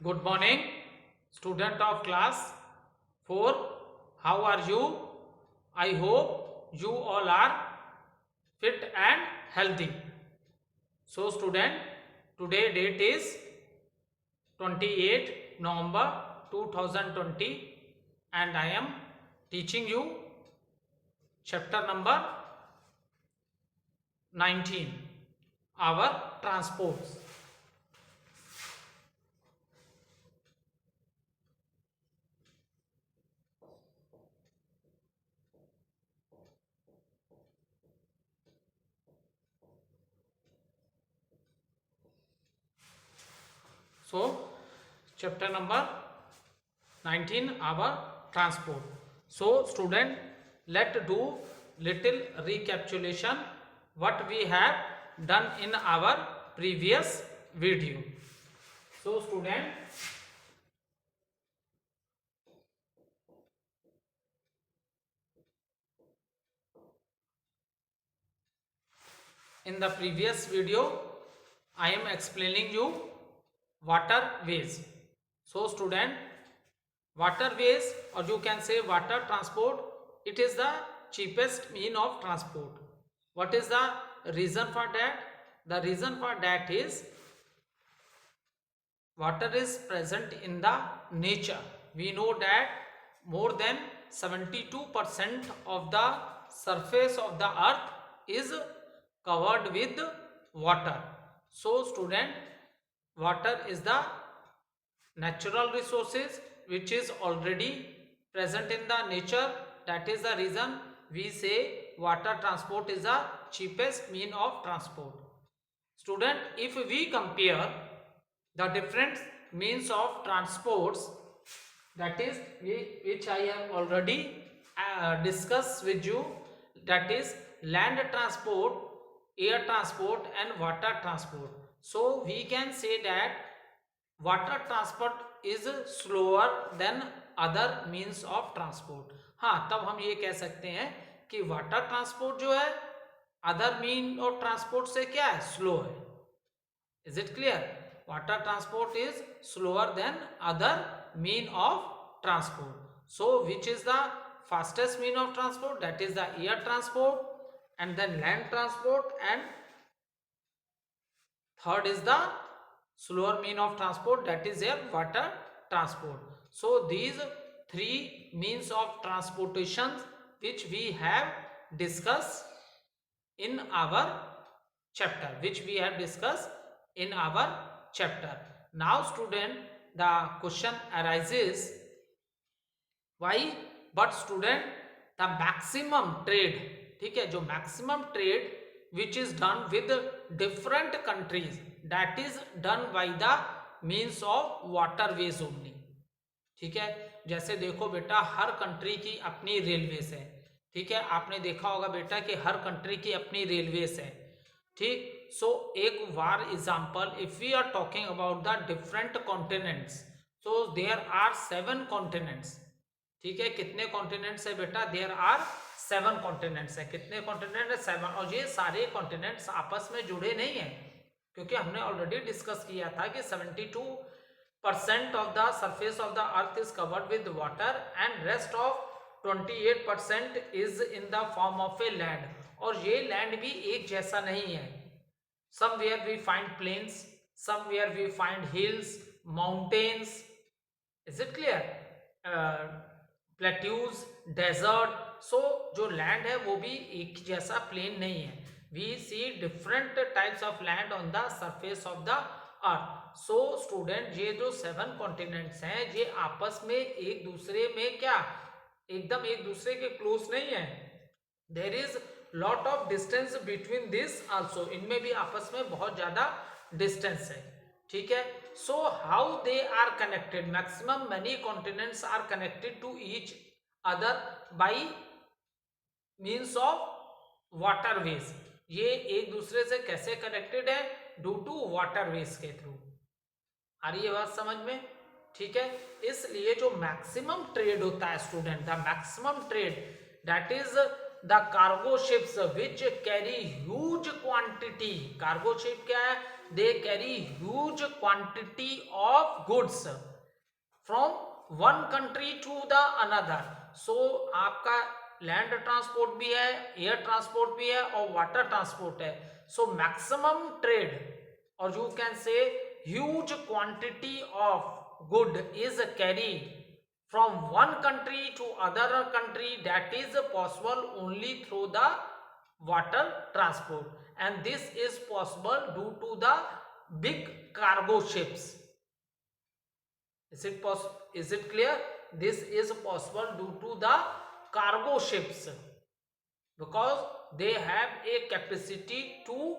Good morning, student of class 4. How are you? I hope you all are fit and healthy. So, student, today date is 28 November 2020 and I am teaching you chapter number 19, our transports. So, chapter number 19, our transport. So, student, let do little recapitulation what we have done in our previous video. So, student, in the previous video, I am explaining you waterways. So, student, waterways, or you can say water transport, it is the cheapest mean of transport. What is the reason for that? The reason for that is water is present in the nature. We know that more than 72% of the surface of the earth is covered with water. So, student, water is the natural resources which is already present in the nature. That is the reason we say water transport is the cheapest mean of transport. Student, if we compare the different means of transports, that is which I have already discussed with you, that is land transport, air transport and water transport. So we can say that water transport is slower than other means of transport. हाँ, तब हम ये कह सकते हैं कि water transport जो है अदर मीन ऑफ ट्रांसपोर्ट से क्या है, स्लो है. Is it clear? Water transport is slower than other mean of transport. So which is the fastest mean of transport? That is the air transport, and then land transport, and third is the slower mean of transport, that is air water transport. So these three means of transportation which we have discussed in our chapter, Now student, the question arises, why? But student, the maximum trade, ठीक है, जो maximum trade which is done with different countries, that is done by the means of waterways only. ठीक है, जैसे देखो बेटा, हर country की अपनी रेलवेज है. ठीक है, आपने देखा होगा बेटा कि हर कंट्री की अपनी रेलवेज है. ठीक, सो एक वार example, if we are talking about the different continents, so there are 7 continents. ठीक है, कितने कॉन्टिनेंट्स है बेटा? देयर आर 7 कॉन्टिनेंट्स है. कितने कॉन्टिनेंट है? 7. और ये सारे कॉन्टिनेंट्स आपस में जुड़े नहीं है, क्योंकि हमने ऑलरेडी डिस्कस किया था कि 72% of the surface of the earth is covered with water and rest of 28% is in the form of a land. और ये लैंड भी एक जैसा नहीं है. somewhere we find plains, somewhere we find hills, mountains. Is it clear? plateaus, desert. so जो land है वो भी एक जैसा प्लेन नहीं है. we see different types of land on the surface of the earth. So student, ये जो 7 कॉन्टिनेंट्स हैं ये आपस में एक दूसरे में क्या एकदम एक दूसरे के क्लोज नहीं है. There is lot of distance between this also. इनमें भी आपस में बहुत ज्यादा डिस्टेंस है. ठीक है, so how they are connected? Maximum many continents are connected to each other by means of waterways. ये एक दूसरे से कैसे कनेक्टेड है? ड्यू टू वाटरवेज के थ्रू. आ रही है बात समझ में? ठीक है, इसलिए जो मैक्सिमम ट्रेड होता है student, the maximum trade, that is the cargo ships which carry huge quantity. Cargo ship क्या है? they carry huge quantity of goods from one country to the another. So आपका लैंड ट्रांसपोर्ट भी है, air transport भी है और water transport है. So maximum trade और you can say huge quantity of good is carried from one country to other country, that is possible only through the water transport, and this is possible due to the big cargo ships. Is it clear? This is possible due to the cargo ships because they have a capacity to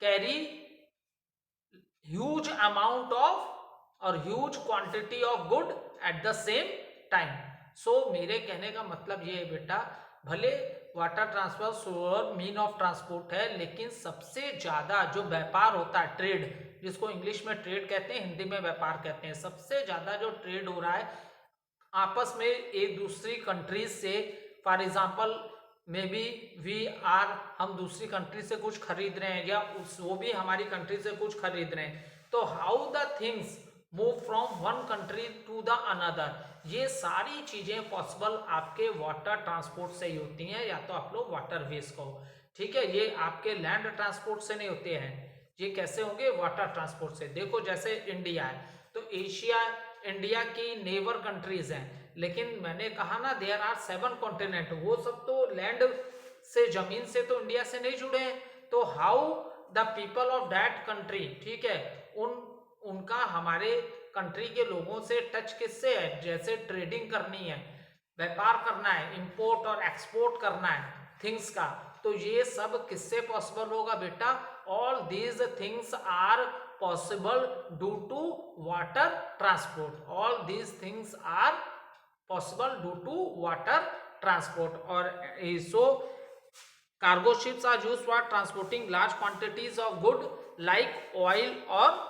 carry huge amount of और huge quantity of good at the same time. So मेरे कहने का मतलब ये है बेटा, भले water transport slower mean of transport है, लेकिन सबसे ज्यादा जो व्यापार होता है, ट्रेड, जिसको इंग्लिश में ट्रेड कहते हैं, हिंदी में व्यापार कहते हैं, सबसे ज्यादा जो ट्रेड हो रहा है आपस में एक दूसरी कंट्रीज से. For example maybe we are, हम दूसरी कंट्री से कुछ खरीद रहे हैं या वो भी हमारी कंट्री से कुछ खरीद रहे हैं, तो how the things move from one country to the another, ये सारी चीजें पॉसिबल आपके वाटर ट्रांसपोर्ट से ही होती हैं, या तो आप लोग वाटर वेज कहो. ठीक है, ये आपके लैंड ट्रांसपोर्ट से नहीं होते हैं. ये कैसे होंगे? वाटर ट्रांसपोर्ट से. देखो जैसे इंडिया है, तो एशिया इंडिया की नेबर कंट्रीज हैं, लेकिन मैंने कहा ना देयर आर 7 कॉन्टिनेंट, वो सब तो लैंड से, जमीन से तो इंडिया से नहीं जुड़े हैं. तो how the people of that country, ठीक है, उनका हमारे कंट्री के लोगों से टच किससे है? जैसे ट्रेडिंग करनी है, व्यापार करना है, इंपोर्ट और एक्सपोर्ट करना है थिंग्स का, तो ये सब किससे पॉसिबल होगा बेटा? All these things are possible due to water transport. All these things are possible due to water transport. और so cargo ships are used for transporting large quantities of good like oil और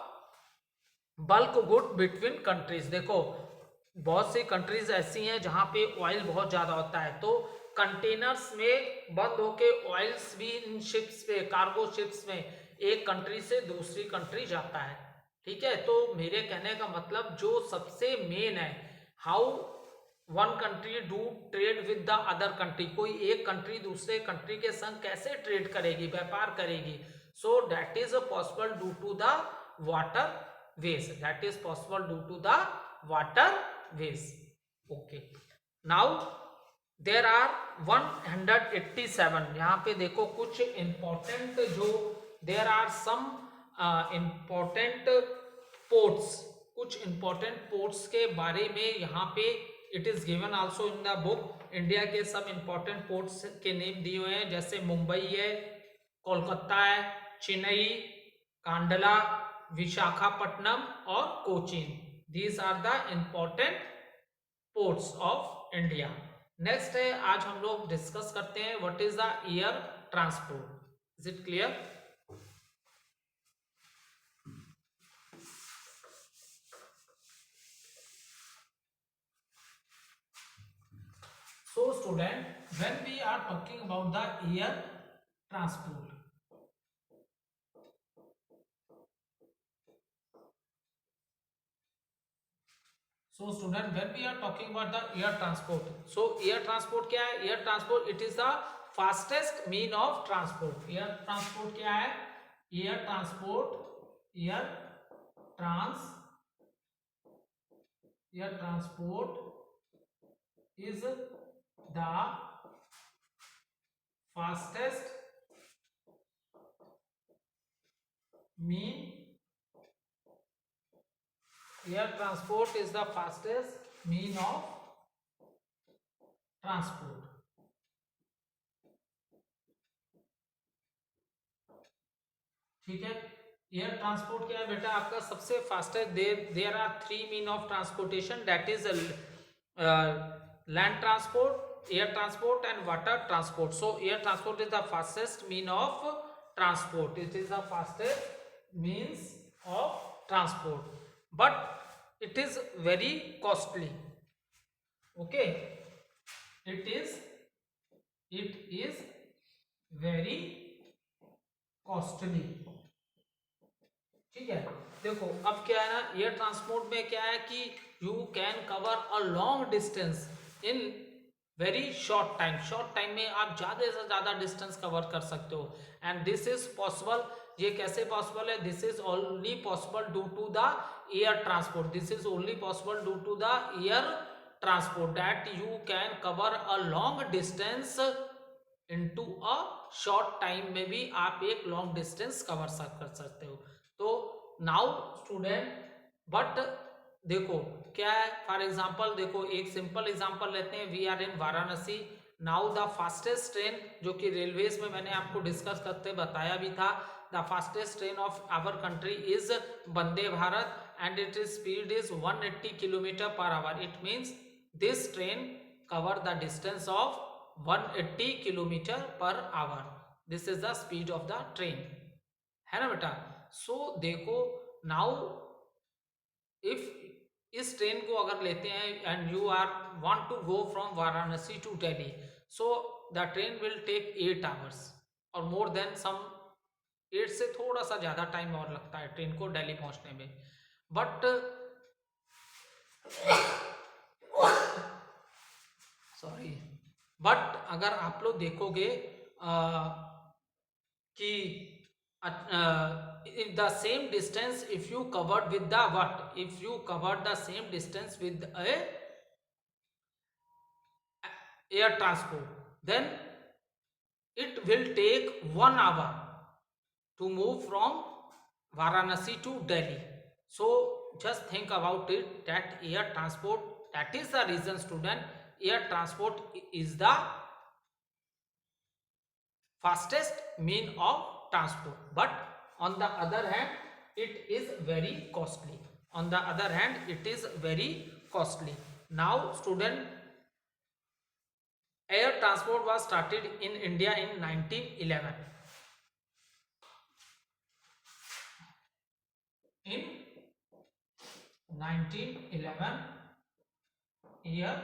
bulk good between countries. देखो बहुत सी countries ऐसी हैं जहां पे oil बहुत ज्यादा होता है, तो कंटेनर्स में बंद होके ऑयल्स भी इन शिप्स पे, कार्गो शिप्स में एक कंट्री से दूसरी कंट्री जाता है. ठीक है, तो मेरे कहने का मतलब जो सबसे मेन है, how one country do trade with the other country, कोई एक कंट्री दूसरे कंट्री के संग कैसे ट्रेड करेगी, व्यापार करेगी. So that is possible due to the water ways. That is possible due to the water ways. Okay, now there are 187. यहाँ पे देखो कुछ important जो there are some important ports, कुछ important ports के बारे में यहाँ पे it is given also in the book. India के सब important ports के नेम दिए हुए हैं, जैसे मुंबई है, कोलकाता है, चेन्नई, कांडला, विशाखापट्टनम और Cochin. These are the important ports of India. Next है, आज हम लोग डिस्कस करते हैं what is the air transport. Is it clear? So student, when we are talking about the air transport, so student, when we are talking about the air transport, so air transport क्या है? air transport it is the fastest mean of transport. air transport क्या है? air transport is the fastest mean. Air transport is the fastest mean of transport. ठीक है, air transport क्या है बेटा? आपका सबसे fastest. There are 3 mean of transportation, that is land transport, air transport and water transport. So air transport is the fastest mean of transport. It is the fastest means of transport, but it is very costly. Okay, it is very costly. ठीक है। देखो अब क्या है ना, air transport में क्या है कि you can cover a long distance in very short time में आप ज़्यादा से ज़्यादा डिस्टेंस कवर कर सकते हो। एंड दिस इज पॉसिबल, ये कैसे पॉसिबल है? This is only possible due to the air transport, this is only possible due to the air transport, that you can cover a long distance into a short time में भी आप एक long distance cover कर सकते हो। तो now student, but देखो क्या है, फॉर एग्जांपल देखो एक सिंपल एग्जांपल लेते हैं, we are in Varanasi now, the fastest train जो कि रेलवेज में मैंने आपको डिस्कस करते बताया भी था, the fastest train of our country is Vande Bharat and it is speed is 180 kilometer per hour, it means this train cover the distance of 180 kilometer per hour, this is the speed of the train, है ना बेटा। सो देखो now if इस train को अगर लेते हैं and you are want to go from Varanasi to Delhi, so the train will take 8 hours और मोर देन सम 8 से थोड़ा सा ज़्यादा टाइम और लगता है ट्रेन को दिल्ली पहुंचने में। बट सॉरी, बट अगर आप लोग देखोगे कि if the same distance if you covered with the what, if you covered the same distance with a air transport, then it will take 1 hour to move from Varanasi to Delhi. So just think about it, that air transport, that is the reason student, air transport is the fastest mean of transport, but on the other hand it is very costly, on the other hand it is very costly. Now student, air transport was started in India in 1911, in 1911 air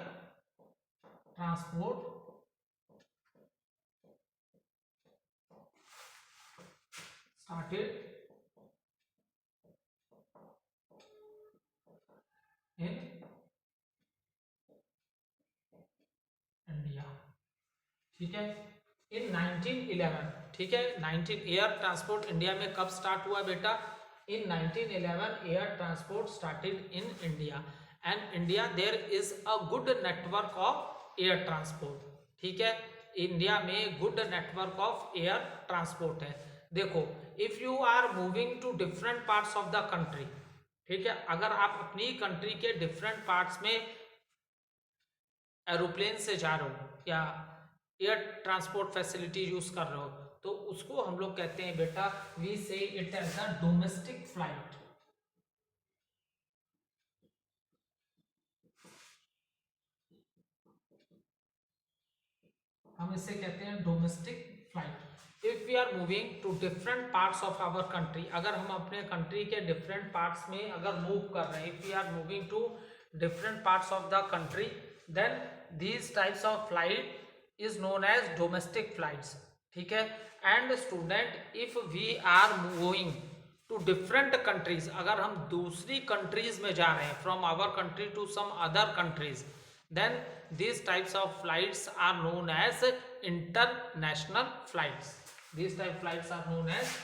transport started in India, ठीक है, इन 1911, ठीक है, 19 air transport India में कब start हुआ बेटा? In 1911 air transport started in India and India there is a good network of air transport, ठीक है, इंडिया में good network of air transport है। देखो if you are moving to different parts of the country, ठीक है, अगर आप अपनी कंट्री के डिफरेंट पार्ट्स में एरोप्लेन से जा रहे हो या एयर ट्रांसपोर्ट फैसिलिटी यूज कर रहे हो, तो उसको हम लोग कहते हैं बेटा, we say it as a domestic flight, हम इसे कहते हैं domestic flight. If we are moving to different parts of our country, अगर हम अपने कंट्री के डिफरेंट पार्ट्स में अगर मूव कर रहे हैं, if we are moving to different parts of the country, then these types of flight is known as domestic flights, ठीक है। And student if we are moving to different countries, अगर हम दूसरी कंट्रीज में जा रहे हैं from our country to some other countries, then these types of flights are known as international flights, these type flights are known as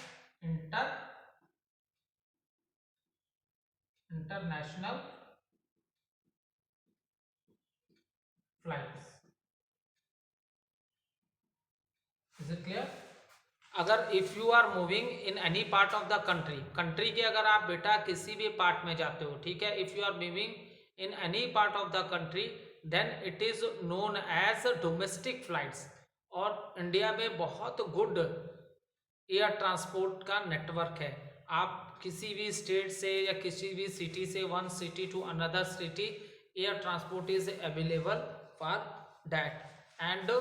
international flights, is it clear? अगर if you are moving in any part of the country, country के अगर आप बेटा किसी भी part में जाते हो, ठीक है, if you are moving in any part of the country, then it is known as domestic flights. और इंडिया में बहुत गुड एयर ट्रांसपोर्ट का नेटवर्क है, आप किसी भी स्टेट से या किसी भी सिटी से one city to another city, air transport is available for that. And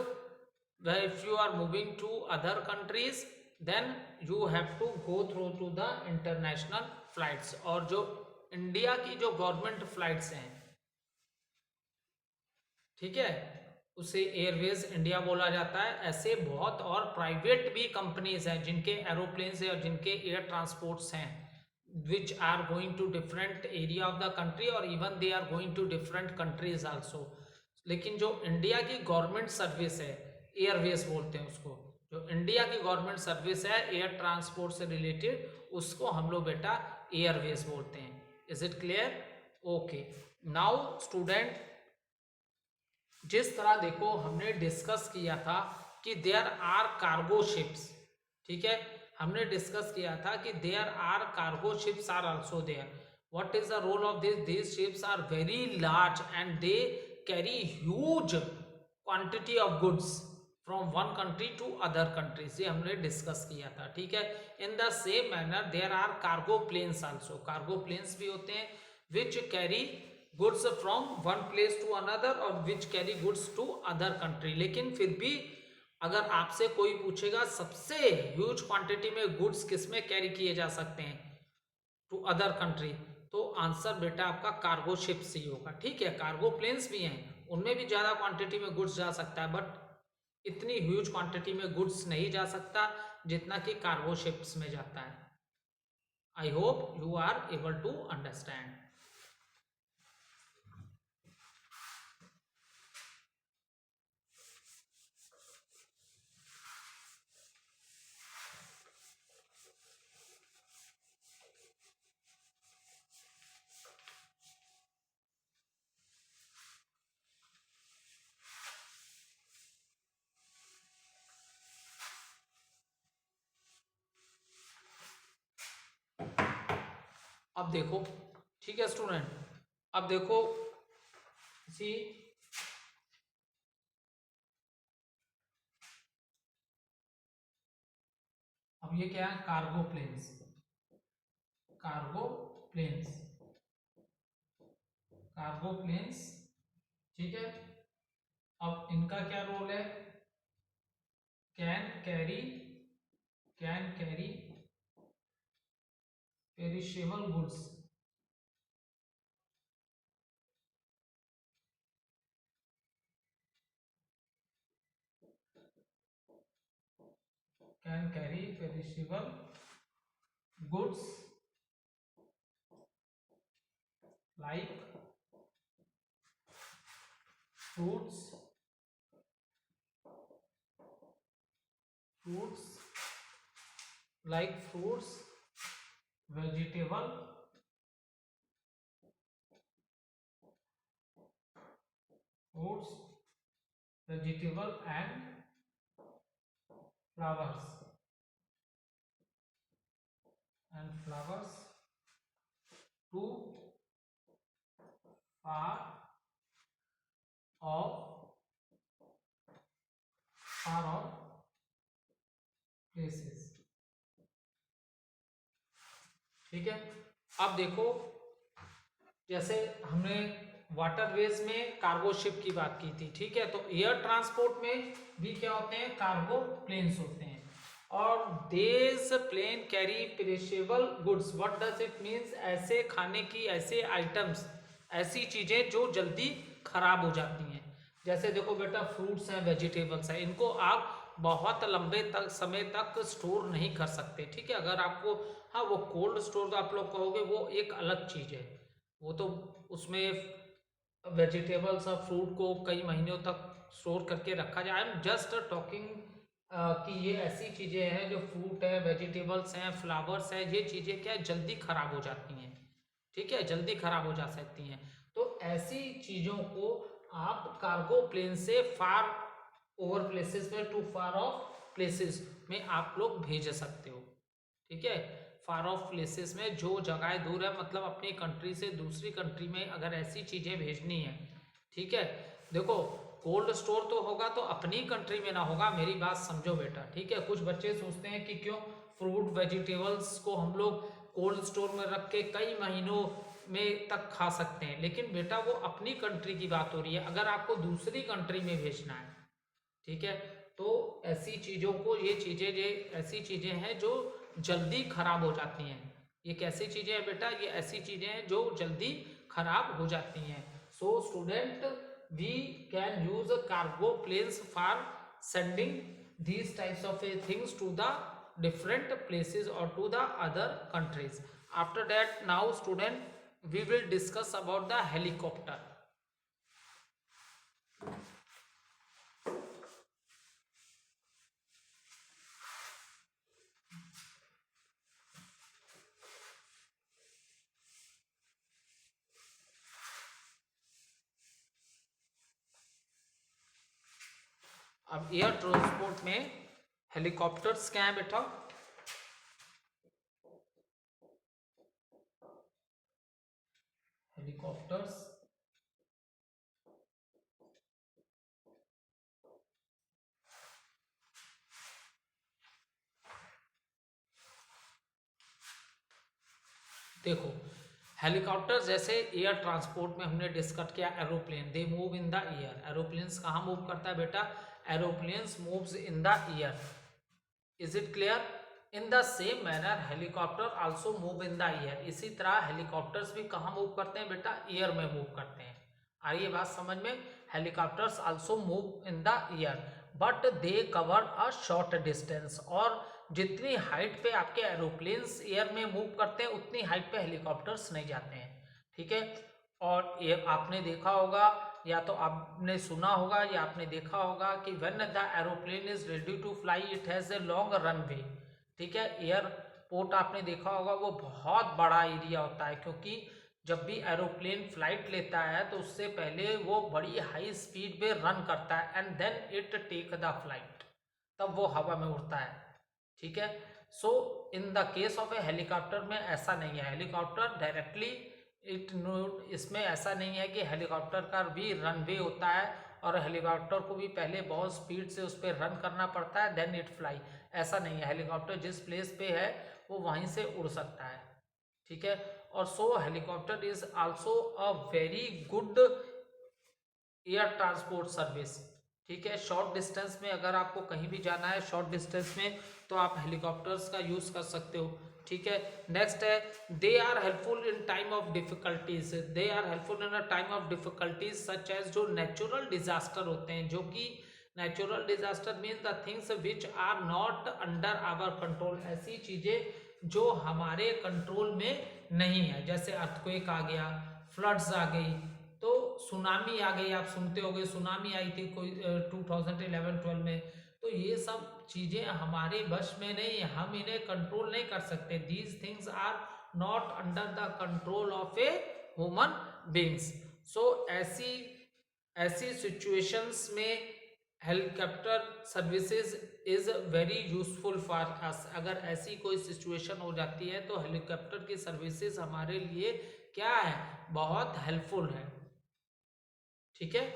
if you are moving to other countries, then you have to go through the international flights, और जो इंडिया की जो government flights हैं, ठीक है, उसे Airways India बोला जाता है। ऐसे बहुत और प्राइवेट भी कंपनीज हैं जिनके एरोप्लेन्स हैं और जिनके एयर ट्रांसपोर्ट्स हैं, which are going to different area of the country or even they are going to different countries also. लेकिन जो इंडिया की गवर्नमेंट सर्विस है, एयरवेज बोलते हैं उसको, जो इंडिया की गवर्नमेंट सर्विस है एयर ट्रांसपोर्ट से रिलेटेड, उसको हम लोग बेटा एयरवेज बोलते हैं. Is it clear? Okay. Now student, जिस तरह देखो हमने डिस्कस किया था कि देयर आर कार्गो शिप्स, ठीक है, हमने डिस्कस किया था कि there are cargo ships are also there. What is the role of this ships are very large and they carry huge quantity of goods from one country to other countries. ये हमने discuss किया था, ठीक है. In the same manner there are cargo planes also. Cargo planes भी होते हैं which carry goods from one place to another और which carry goods to other country. लेकिन फिर भी अगर आपसे कोई पूछेगा सबसे ह्यूज क्वांटिटी में गुड्स किसमें कैरी किए जा सकते हैं टू अदर कंट्री, तो आंसर बेटा आपका कार्गो शिप्स ही होगा, ठीक है. कार्गो प्लेन्स भी हैं, उनमें भी ज़्यादा क्वांटिटी में गुड्स जा सकता है, बट इतनी ह्यूज क्वांटिटी में गुड्स नहीं जा सकता जितना कि कार्गो शिप्स में जाता है. I hope you are able to understand. अब देखो, ठीक है स्टूडेंट, अब देखो सी अब ये क्या है, cargo planes. Cargo planes, cargo planes, ठीक है. अब इनका क्या रोल है, can carry perishable goods, can carry perishable goods like fruits like fruits, vegetable, and flowers to far off places, ठीक है. अब देखो जैसे हमने वाटरवेज में कार्गो शिप की बात की थी, ठीक है, तो एयर ट्रांसपोर्ट में भी क्या होते हैं, कार्गो प्लेन्स होते हैं. और this plane carry perishable goods. What does it means, ऐसे खाने की, ऐसे आइटम्स, ऐसी चीजें जो जल्दी खराब हो जाती हैं. जैसे देखो बेटा फ्रूट्स हैं, वेजिटेबल्स हैं, इनको आप बहुत लंबे तक समय तक स्टोर नहीं कर सकते, ठीक है. अगर आपको, हाँ वो कोल्ड स्टोर आप लोग कहोगे वो एक अलग चीज़ है, वो तो उसमें वेजिटेबल्स और फ्रूट को कई महीनों तक स्टोर करके रखा जाए. आई एम जस्ट टॉकिंग कि ये ऐसी चीज़ें हैं जो फ्रूट है, वेजिटेबल्स हैं, फ्लावर्स हैं, ये चीज़ें क्या है जल्दी खराब हो जाती हैं, ठीक है, जल्दी खराब हो जा सकती हैं. तो ऐसी चीज़ों को आप कार्गो प्लेन से फार ओवर प्लेसेस में, टू फार ऑफ प्लेसेस में आप लोग भेज सकते हो, ठीक है. फार ऑफ प्लेसेस में जो जगह दूर है, मतलब अपनी कंट्री से दूसरी कंट्री में अगर ऐसी चीज़ें भेजनी है, ठीक है. देखो कोल्ड स्टोर तो होगा तो अपनी कंट्री में ना होगा, मेरी बात समझो बेटा, ठीक है. कुछ बच्चे सोचते हैं कि क्यों फ्रूट वेजिटेबल्स को हम लोग कोल्ड स्टोर में रख के कई महीनों में तक खा सकते हैं, लेकिन बेटा वो अपनी कंट्री की बात हो रही है. अगर आपको दूसरी कंट्री में भेजना है, ठीक है, तो ऐसी चीज़ों को, ये चीज़ें ऐसी चीज़ें हैं जो जल्दी खराब हो जाती हैं. ये कैसी चीज़ें हैं बेटा, ये ऐसी चीज़ें हैं जो जल्दी खराब हो जाती हैं. So student, we can use cargo planes for sending these types of things to the different places or to the other countries. After that, now student, we will discuss about the helicopter. अब air transport में helicopters क्या है बेटा? Helicopters देखो, helicopter जैसे air transport में हमने discuss किया aeroplane, they move in the air. Aeroplanes कहाँ मूव करता है बेटा? Aeroplanes moves in the air. Is it clear? In the same manner helicopter also move in the air. इसी तरह हेलीकॉप्टर्स भी कहाँ मूव करते हैं बेटा? एयर में मूव करते हैं। आ रही है बात समझ में? Helicopters also move in the air but they cover a short distance. और जितनी हाइट पे आपके एरोप्लेन्स एयर में मूव करते हैं उतनी हाइट पे हेलीकॉप्टर्स नहीं जाते हैं। ठीक है? और ये आपने देखा होगा या तो आपने सुना होगा या आपने देखा होगा कि when the aeroplane is ready to fly it has a long runway. ठीक है? एयरपोर्ट आपने देखा होगा वो बहुत बड़ा एरिया होता है, क्योंकि जब भी एरोप्लेन फ्लाइट लेता है तो उससे पहले वो बड़ी हाई स्पीड पे रन करता है and then it take the flight, तब वो हवा में उड़ता है। ठीक है? So in the case of a helicopter में ऐसा नहीं है। हेलीकॉप्टर डायरेक्टली इसमें ऐसा नहीं है कि हेलीकॉप्टर का भी रनवे होता है और हेलीकॉप्टर को भी पहले बहुत स्पीड से उस पर रन करना पड़ता है देन इट फ्लाई। ऐसा नहीं है। हेलीकॉप्टर जिस प्लेस पे है वो वहीं से उड़ सकता है। ठीक है? और so helicopter is also a very good air transport service. ठीक है? शॉर्ट डिस्टेंस में अगर आपको कहीं भी जाना है शॉर्ट डिस्टेंस में तो आप हेलीकॉप्टर्स का यूज कर सकते हो। ठीक है? नेक्स्ट है they are helpful in time of difficulties. They are helpful in a time of difficulties such as जो नेचुरल डिजास्टर होते हैं, जो कि natural disaster means the things which are not under our control. ऐसी चीजें जो हमारे कंट्रोल में नहीं है, जैसे अर्थक्वेक आ गया, फ्लड्स आ गई, तो सुनामी आ गई। आप सुनते होंगे सुनामी आई थी कोई 2011-12 में। तो ये सब चीजें हमारे बस में नहीं है, हम इन्हें कंट्रोल नहीं कर सकते। These things are not under the control of a human beings. So ऐसी ऐसी सिचुएशंस में helicopter services is very useful for us. अगर ऐसी कोई सिचुएशन हो जाती है तो हेलीकॉप्टर की सर्विसेज हमारे लिए क्या है? बहुत हेल्पफुल है। ठीक है?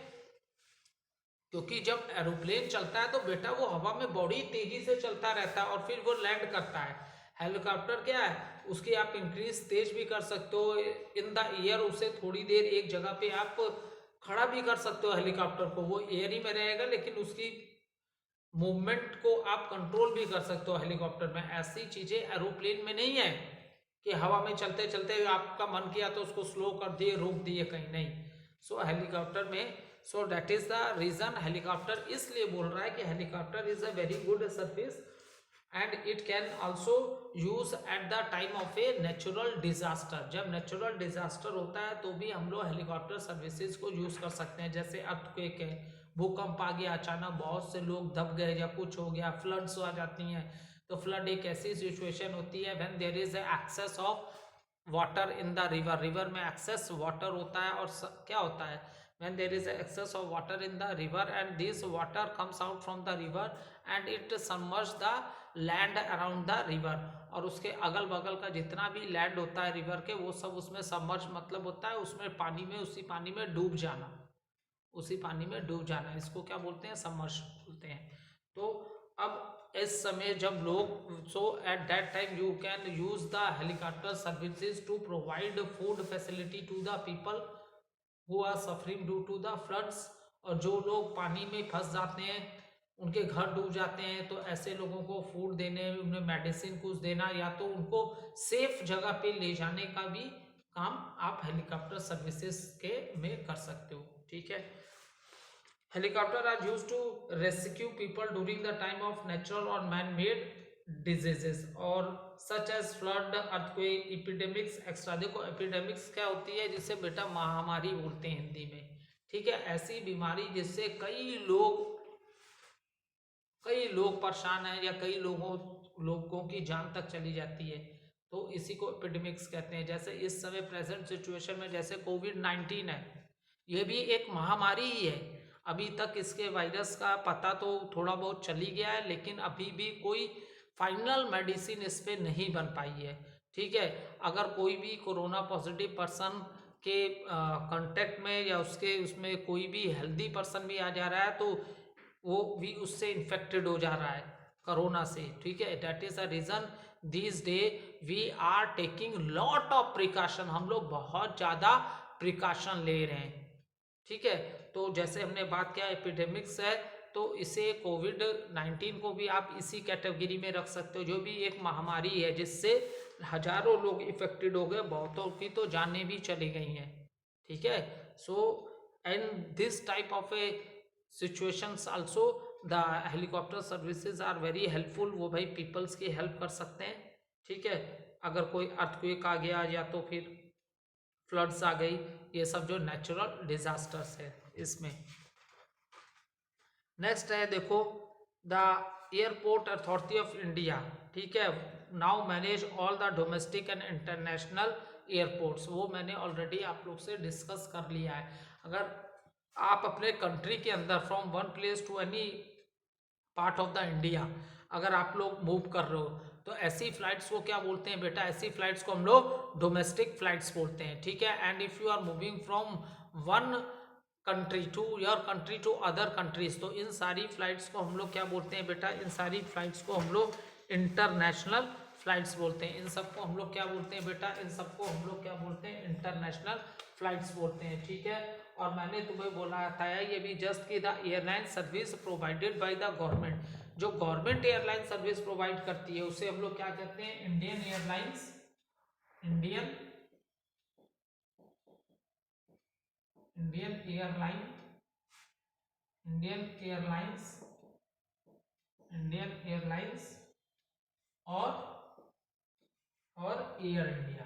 क्योंकि जब एरोप्लेन चलता है तो बेटा वो हवा में बड़ी तेजी से चलता रहता है और फिर वो लैंड करता है। हेलीकॉप्टर क्या है? उसकी आप इंक्रीज तेज भी कर सकते हो इन द एयर। उसे थोड़ी देर एक जगह पे आप खड़ा भी कर सकते हो हेलीकॉप्टर को, वो एयर ही में रहेगा लेकिन उसकी मूवमेंट को आप कंट्रोल भी कर सकते हो हेलीकॉप्टर में। ऐसी चीजें एरोप्लेन में नहीं है कि हवा में चलते चलते आपका मन किया तो उसको स्लो कर दिए, रोक दिए, कहीं नहीं। सो हेलीकॉप्टर में, so that is the reason helicopter इसलिए बोल रहा है कि helicopter is a very good service and it can also use at the time of a natural disaster. जब नेचुरल डिजास्टर होता है तो भी हम लोग हेलीकॉप्टर सर्विसेज को यूज कर सकते हैं। जैसे अर्थक्वेक है, भूकंप आ गया, अचानक बहुत से लोग दब गए या कुछ हो गया, फ्लड्स आ जाती हैं। तो फ्लड एक ऐसी सिचुएशन होती है when there is excess of water in the river. River में एक्सेस वाटर होता है और क्या होता है? when there is excess of water in the river and this water comes out from the river and it submerge the land around the river। और उसके अगल बगल का जितना भी लैंड होता है रिवर के वो सब उसमें सबमर्ज मतलब होता है उसमें पानी में, उसी पानी में डूब जाना, उसी पानी में डूब जाना, इसको क्या बोलते हैं? सबमर्ज बोलते हैं। तो अब इस समय जब लोग, so at that time you can use the helicopter services to provide food facility to the people who are suffering due to the floods. और जो लोग पानी में फंस जाते हैं, उनके घर डूब जाते हैं, तो ऐसे लोगों को फूड देने, उन्हें मेडिसिन कुछ देना या तो उनको सेफ जगह पे ले जाने का भी काम आप हेलीकॉप्टर सर्विसेज के में कर सकते हो। ठीक है? Helicopter are used to rescue people during the time of natural और मैन मेड diseases और such as flood, earthquake, epidemics, extra. देखो एपिडेमिक्स क्या होती है, जिसे बेटा महामारी बोलते हैं हिंदी में, ठीक है। ऐसी बीमारी जिससे कई लोग परेशान हैं या कई लोगों की जान तक चली जाती है, तो इसी को एपिडेमिक्स कहते हैं। जैसे इस समय प्रेजेंट सिचुएशन में जैसे कोविड-19 है, ये भी एक महामारी ही है। अभी तक इसके वायरस का पता तो थोड़ा बहुत चली गया है, लेकिन अभी भी कोई फाइनल मेडिसिन इस पे नहीं बन पाई है, ठीक है। अगर कोई भी कोरोना पॉजिटिव पर्सन के कांटेक्ट में या उसमें कोई भी हेल्दी पर्सन भी आ जा रहा है, तो वो भी उससे इन्फेक्टेड हो जा रहा है कोरोना से, ठीक है। That is a reason this day we are taking lot of precaution, हम लोग बहुत ज़्यादा प्रिकॉशन ले रहे हैं, ठीक है। तो जैसे हमने बात किया एपिडेमिक्स है, तो इसे कोविड-19 को भी आप इसी कैटेगरी में रख सकते हो, जो भी एक महामारी है जिससे हजारों लोग इफेक्टेड हो गए, बहुतों की तो जानें भी चली गई हैं, ठीक है। So and this type of a situations also the helicopter services are very helpful, वो भाई पीपल्स की हेल्प कर सकते हैं, ठीक है। अगर कोई अर्थक्वेक आ गया या तो फिर फ्लड्स आ गई, ये सब जो नेचुरल डिजास्टर्स है इसमें। नेक्स्ट है देखो the airport authority of India, ठीक है, now manage all the domestic and international airports. वो मैंने ऑलरेडी आप लोग से डिस्कस कर लिया है। अगर आप अपने कंट्री के अंदर from one place to any part of the India अगर आप लोग मूव कर रहे हो, तो ऐसी फ्लाइट्स को क्या बोलते हैं बेटा, ऐसी फ्लाइट्स को हम लोग डोमेस्टिक फ्लाइट्स बोलते हैं, ठीक है। And if you are moving from one country to your country to other countries, तो इन सारी फ्लाइट्स को हम लोग क्या बोलते हैं बेटा, इन सारी फ्लाइट्स को हम लोग इंटरनेशनल फ्लाइट्स बोलते हैं। इन सबको हम लोग क्या बोलते हैं बेटा, इन सबको हम लोग क्या बोलते हैं, इंटरनेशनल फ्लाइट्स बोलते हैं, ठीक है। और मैंने तुम्हें बोला था ये भी जस्ट कि the airline service provided by the government, जो गवर्नमेंट एयरलाइन सर्विस प्रोवाइड करती है उसे हम लोग क्या कहते हैं, Indian airlines, Indian Indian airline, Indian airlines, Indian airlines और एयर इंडिया,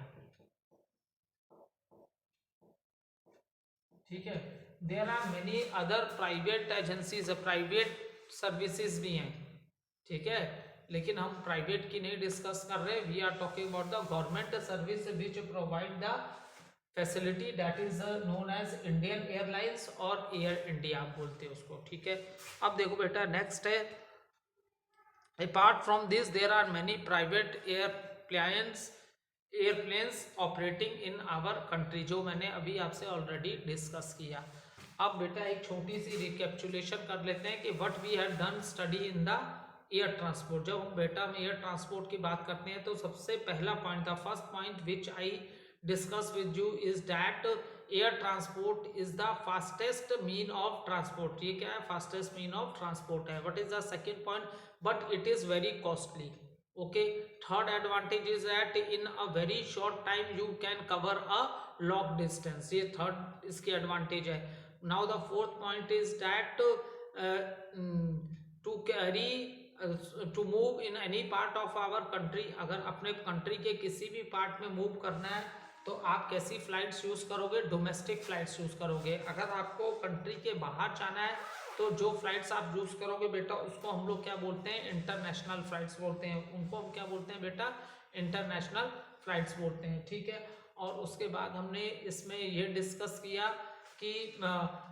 ठीक है। There are many other private agencies, private services भी हैं, ठीक है, लेकिन हम प्राइवेट की नहीं डिस्कस कर रहे, we are talking about the government service which provide the facility, that is known as Indian airlines और एयर इंडिया बोलते हैं उसको, ठीक है। अब देखो बेटा नेक्स्ट है, apart from this there are many private airplanes operating in our country, जो मैंने अभी आपसे ऑलरेडी डिस्कस किया। अब बेटा एक छोटी सी रिकैप्चुलेशन कर लेते हैं कि what we have done study in the air transport. जब हम बेटा हम एयर ट्रांसपोर्ट की बात करते हैं, तो सबसे पहला point, the first point which I discuss with you is that air transport is the fastest mean of transport. ये क्या है, फास्टेस्ट मीन ऑफ ट्रांसपोर्ट है। What is the second point, but it is very costly, okay। Third advantage is that in a very short time you can cover a long distance, ये third इसकी advantage है। now the fourth point is that to carry to move in any part of our country, अगर अपने country के किसी भी part में move करना है तो आप कैसी फ्लाइट्स यूज करोगे, डोमेस्टिक फ्लाइट्स यूज करोगे। अगर आपको कंट्री के बाहर जाना है तो जो फ्लाइट्स आप यूज करोगे बेटा उसको हम लोग क्या बोलते हैं, इंटरनेशनल फ्लाइट्स बोलते हैं, उनको हम क्या बोलते हैं बेटा, इंटरनेशनल फ्लाइट्स बोलते हैं, ठीक है। और उसके बाद हमने इसमें ये डिस्कस किया कि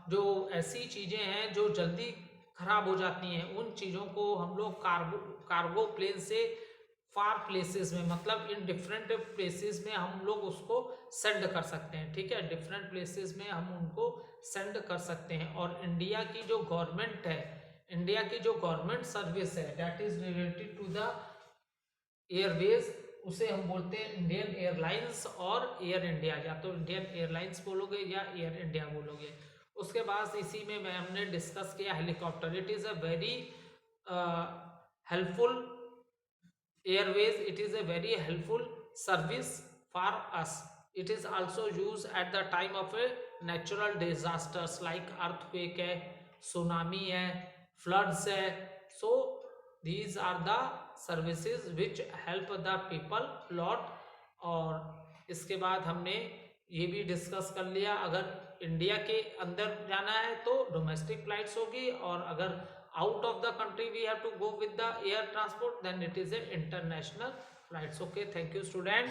जो ऐसी चीज़ें हैं जो जल्दी खराब हो जाती हैं, उन चीज़ों को हम लोग कार्गो प्लेन से फार प्लेसेस में, मतलब इन डिफरेंट प्लेसेस में हम लोग उसको सेंड कर सकते हैं, ठीक है। डिफरेंट प्लेसेस में हम उनको सेंड कर सकते हैं। और इंडिया की जो गवर्नमेंट है, इंडिया की जो गवर्नमेंट सर्विस है that is related to the airways, उसे हम बोलते हैं इंडियन एयरलाइंस और एयर इंडिया, या तो इंडियन एयरलाइंस बोलोगे या एयर इंडिया बोलोगे। उसके बाद इसी में हमने डिस्कस किया helicopter, it is a very helpful airways, it is a very helpful service for us. It is also used at the time of a natural disasters like earthquake है, tsunami है, floods है। so these are the services which help the people lot। और इसके बाद हमने ये भी discuss कर लिया, अगर इंडिया के अंदर जाना है तो डोमेस्टिक फ्लाइट्स होगी, और अगर out of the country we have to go with the air transport then it is a international flights. Okay, thank you student.